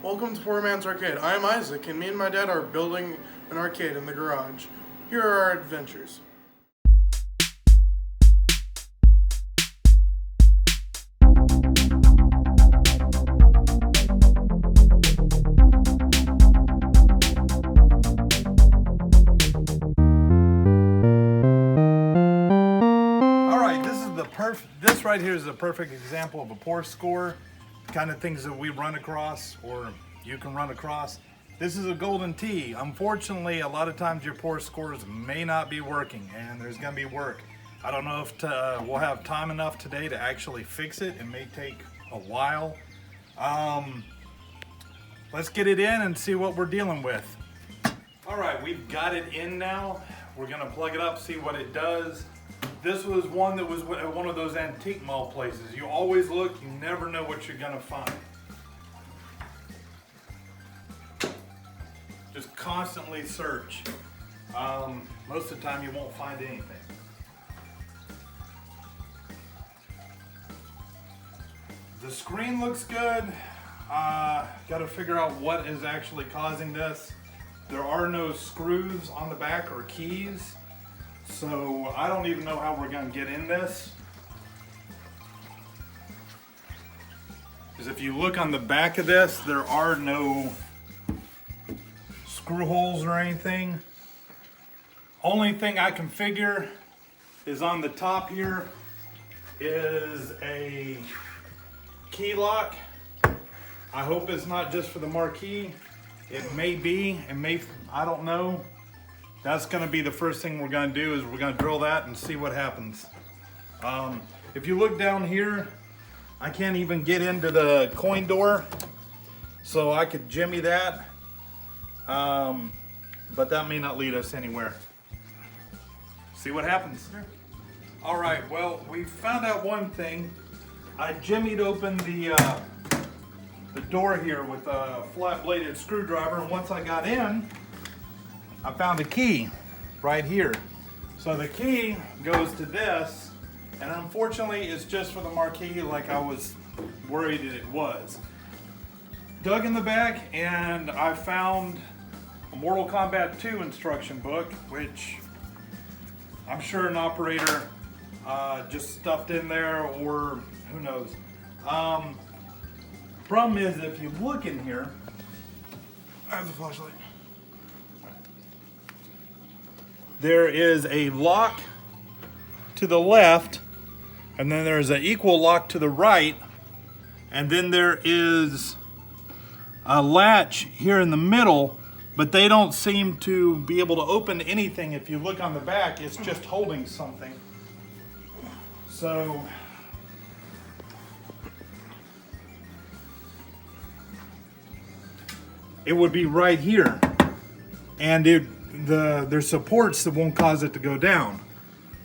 Welcome to Poorman's Arcade. I'm Isaac, and me and my dad are building an arcade in the garage. Here are our adventures. Alright, this right here is a perfect example of a poor score. Kind of things that we run across, or you can run across. This is a golden tee. Unfortunately, a lot of times your poor scores may not be working, and there's going to be work. I don't know if we'll have time enough today to actually fix it. It may take a while. Let's get it in and see what we're dealing with. All right, we've got it in now. We're going to plug it up, see what it does. This was one that was at one of those antique mall places. You always look, you never know what you're gonna find. Just constantly search. Most of the time you won't find anything. The screen looks good. Gotta figure out what is actually causing this. There are no screws on the back or keys. So I don't even know how we're going to get in this. Because if you look on the back of this, there are no screw holes or anything. Only thing I can figure is on the top here is a key lock. I hope it's not just for the marquee. It may be, I don't know. That's going to be the first thing we're going to do, is we're going to drill that and see what happens. If you look down here, I can't even get into the coin door, so I could jimmy that, but that may not lead us anywhere. See what happens. All right, well, we found out one thing. I jimmied open the door here with a flat-bladed screwdriver, and once I got in, I found a key right here. So the key goes to this, and unfortunately it's just for the marquee, like I was worried that it was. Dug in the back and I found a Mortal Kombat 2 instruction book, which I'm sure an operator just stuffed in there, or who knows. Problem is, if you look in here, I have the flashlight. There is a lock to the left, and then there's an equal lock to the right, and then there is a latch here in the middle, but they don't seem to be able to open anything. If you look on the back, it's just holding something. So it would be right here, and there's supports that won't cause it to go down.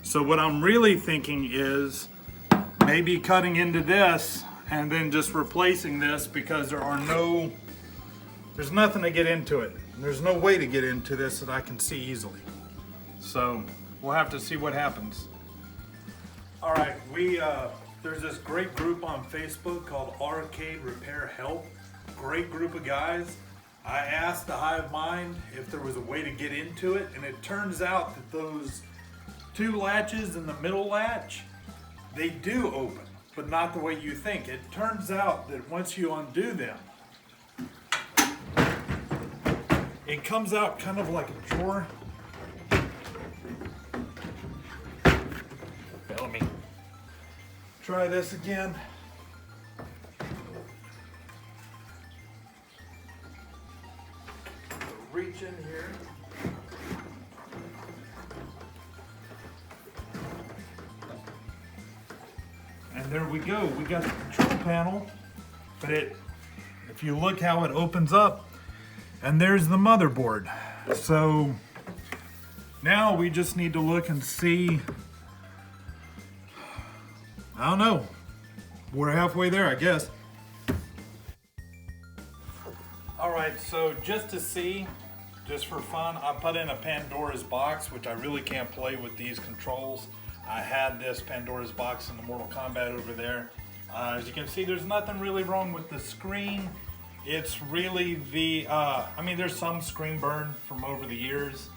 So what I'm really thinking is maybe cutting into this and then just replacing this, because there's nothing to get into it. There's no way to get into this that I can see easily. So we'll have to see what happens. All right, there's this great group on Facebook called Arcade Repair Help. Great group of guys. I asked the Hive Mind if there was a way to get into it, and it turns out that those two latches and the middle latch, they do open, but not the way you think. It turns out that once you undo them, it comes out kind of like a drawer. Okay, let me try this again. Reach in here. And there we go. We got the control panel, but if you look how it opens up, and there's the motherboard. So now we just need to look and see. I don't know. We're halfway there, I guess. All right, so just to see, just for fun, I put in a Pandora's box, which I really can't play with these controls. I had this Pandora's box in the Mortal Kombat over there. As you can see, there's nothing really wrong with the screen. it's really the, I mean, there's some screen burn from over the years,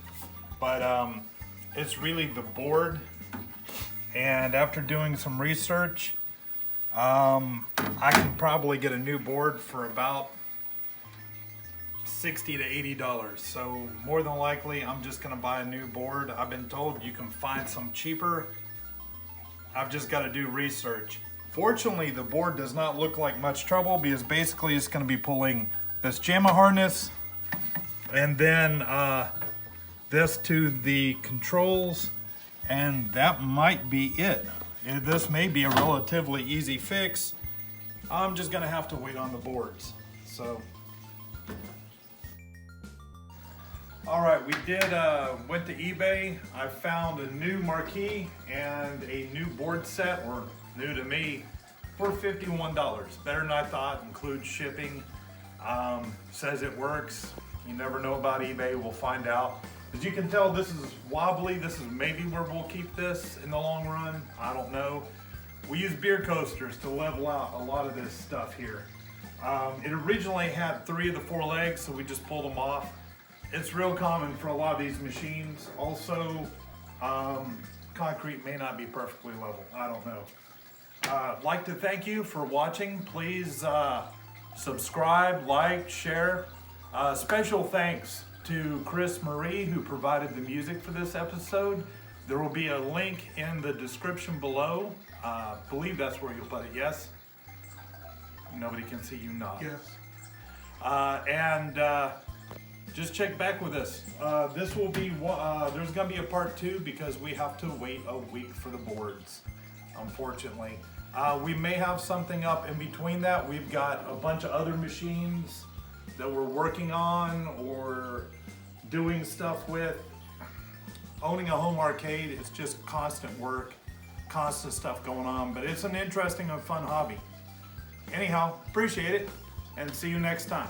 but it's really the board. And after doing some research, I can probably get a new board for about $60 to $80. So more than likely, I'm just gonna buy a new board. I've been told you can find some cheaper. I've just got to do research. Fortunately, the board does not look like much trouble because basically it's going to be pulling this JAMA harness and then this to the controls, and that might be it. This may be a relatively easy fix. I'm just going to have to wait on the boards. So, all right, we went to eBay. I found a new marquee and a new board set, or new to me, for $51. Better than I thought, includes shipping. Says it works. You never know about eBay, we'll find out. As you can tell, this is wobbly. This is maybe where we'll keep this in the long run. I don't know. We use beer coasters to level out a lot of this stuff here. It originally had 3 of the 4 legs, so we just pulled them off. It's real common for a lot of these machines. Also, concrete may not be perfectly level. I don't know. I'd like to thank you for watching. Please subscribe, like, share. Special thanks to Chris Moree, who provided the music for this episode. There will be a link in the description below. I believe that's where you'll put it, yes? Nobody can see you nod. Yes. Just check back with us. This will be, there's gonna be a part 2 because we have to wait a week for the boards, unfortunately. We may have something up in between that. We've got a bunch of other machines that we're working on or doing stuff with. Owning a home arcade is just constant work, constant stuff going on, but it's an interesting and fun hobby. Anyhow, appreciate it, and see you next time.